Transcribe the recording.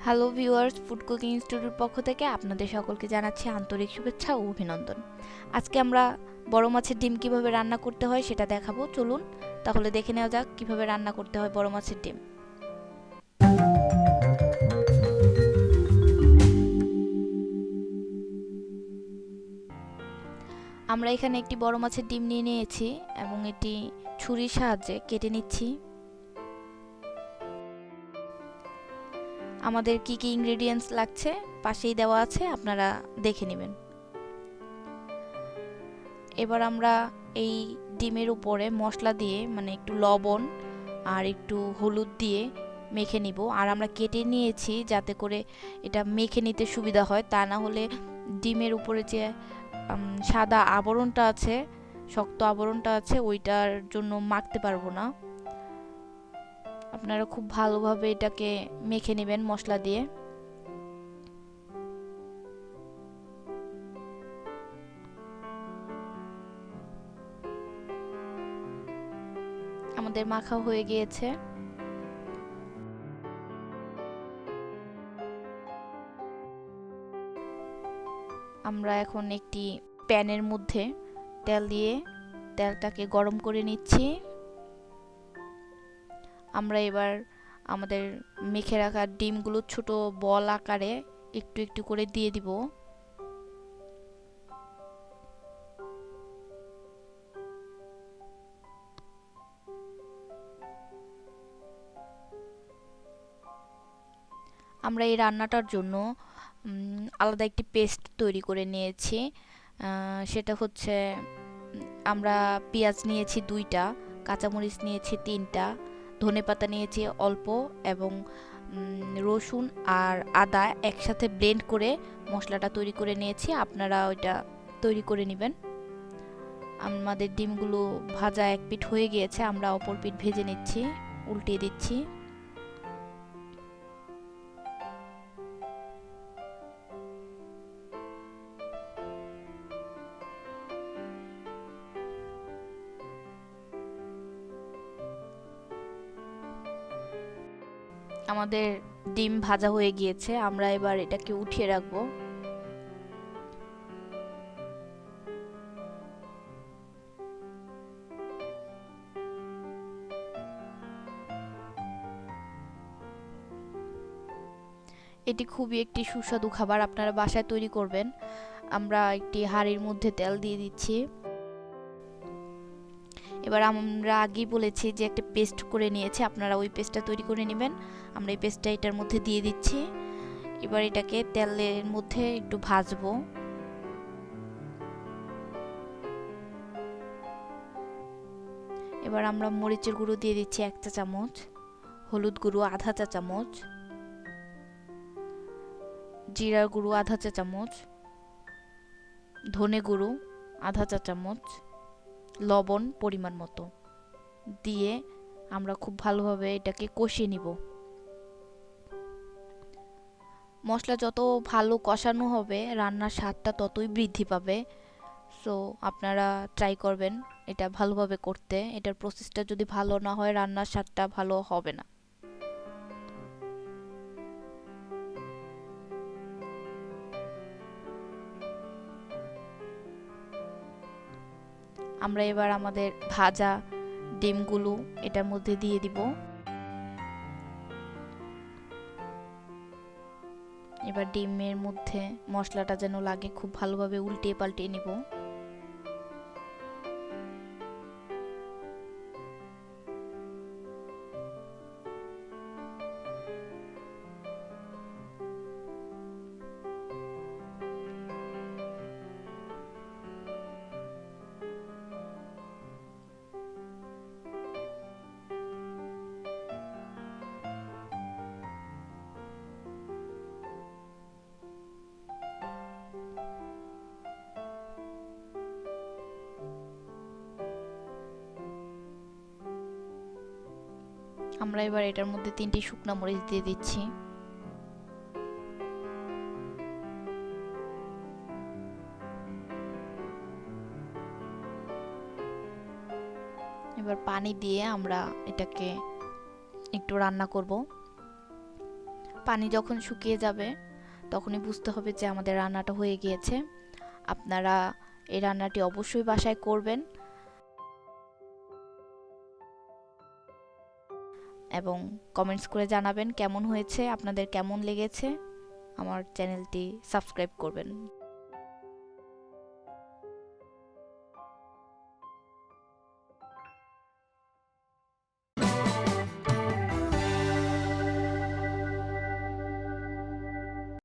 Hello viewers, food cooking ইনস্টিটিউটের পক্ষ থেকে আপনাদের সকলকে জানাচ্ছি আন্তরিক শুভেচ্ছা ও অভিনন্দন। আজকে আমরা বড় মাছের ডিম কিভাবে রান্না করতে হয় সেটা দেখাবো। চলুন তাহলে দেখে নেওয়া যাক কিভাবে রান্না করতে হয় বড় মাছের ডিম। আমরা এখানে একটি বড় মাছের ডিম নিয়ে নিয়েছি এবং এটি ছুরির সাহায্যে কেটে নিচ্ছি। আমাদের কি কি ইনগ্রেডিয়েন্টস লাগছে পাশেই দেওয়া আছে, আপনারা দেখে নেবেন। এবার আমরা এই ডিমের উপরে মশলা দিয়ে মানে একটু লবণ আর একটু হলুদ দিয়ে মেখে নিব। আর আমরা কেটে নিয়েছি যাতে করে এটা মেখে নিতে সুবিধা হয়, তা না হলে ডিমের উপরে যে সাদা আবরণটা আছে, শক্ত আবরণটা আছে, ওইটার জন্য মাখতে পারবো না। আপনারা খুব ভালোভাবে এটাকে মেখে নেবেন মশলা দিয়ে। আমাদের মাখা হয়ে গিয়েছে। আমরা এখন একটি প্যানের মধ্যে তেল দিয়ে তেলটাকে গরম করে নিচ্ছি। আমরা এবার আমাদের মেখে রাখা ডিমগুলো ছোট বল আকারে একটু একটু করে দিয়ে দিব। আমরা এই রান্নাটার জন্য আলাদা একটি পেস্ট তৈরি করে নিয়েছি। সেটা হচ্ছে আমরা পেঁয়াজ নিয়েছি 2টা, কাঁচামরিচ নিয়েছি 3টা, ধনেপাতা নিয়েছি অল্প এবং রসুন আর আদা একসাথে ব্লেন্ড করে মশলাটা তৈরি করে নিয়েছি। আপনারা ওইটা তৈরি করে নেবেন। আমাদের ডিমগুলো ভাজা এক পিঠ হয়ে গিয়েছে, আমরা অপর পিঠ ভেজে নিচ্ছি, উল্টিয়ে দিচ্ছি। আমাদের ডিম ভাজা হয়ে গিয়েছে, আমরা এবার এটাকে উঠিয়ে রাখবো। এটি খুবই একটি সুস্বাদু খাবার, আপনারা বাসায় তৈরি করবেন। আমরা একটি হাঁড়ির মধ্যে তেল দিয়ে দিচ্ছি। এবার আমরা আগেই বলেছি যে একটা পেস্ট করে নিয়েছি, আপনারা ওই পেস্টটা তৈরি করে নেবেন। আমরা এই পেস্টটা এটার মধ্যে দিয়ে দিচ্ছি। এবার এটাকে তেলের মধ্যে একটু ভাজবো। এবার আমরা মরিচের গুঁড়ো দিয়ে দিচ্ছি 1 চা চামচ, হলুদ গুঁড়ো আধা চা চামচ, জিরার গুঁড়ো আধা চা চামচ, ধনে গুঁড়ো আধা চা চামচ, লবণ পরিমাণ মতো দিয়ে আমরা খুব ভালোভাবে এটাকে কষিয়ে নিব। মশলা যত ভালো কষানো হবে রান্নার স্বাদটা ততই বৃদ্ধি পাবে। সো আপনারা ট্রাই করবেন এটা ভালোভাবে করতে। এটার প্রসেসটা যদি ভালো না হয় রান্নার স্বাদটা ভালো হবে না। আমরা এবার আমাদের ভাজা ডিমগুলো এটার মধ্যে দিয়ে দিব। এবার ডিমের মধ্যে মশলাটা যেন লাগে খুব ভালোভাবে উল্টিয়ে পাল্টিয়ে নিব। আমরা এবার এটার মধ্যে 3টি শুকনো মরিচ দিয়ে দিচ্ছি। এবার পানি দিয়ে আমরা এটাকে একটু রান্না করব। পানি যখন শুকিয়ে যাবে তখনই বুঝতে হবে যে আমাদের রান্নাটা হয়ে গিয়েছে। আপনারা এই রান্নাটি অবশ্যই বাসায় করবেন এবং কমেন্টস করে জানাবেন কেমন হয়েছে, আপনাদের কেমন লেগেছে। আমার চ্যানেলটি সাবস্ক্রাইব করবেন।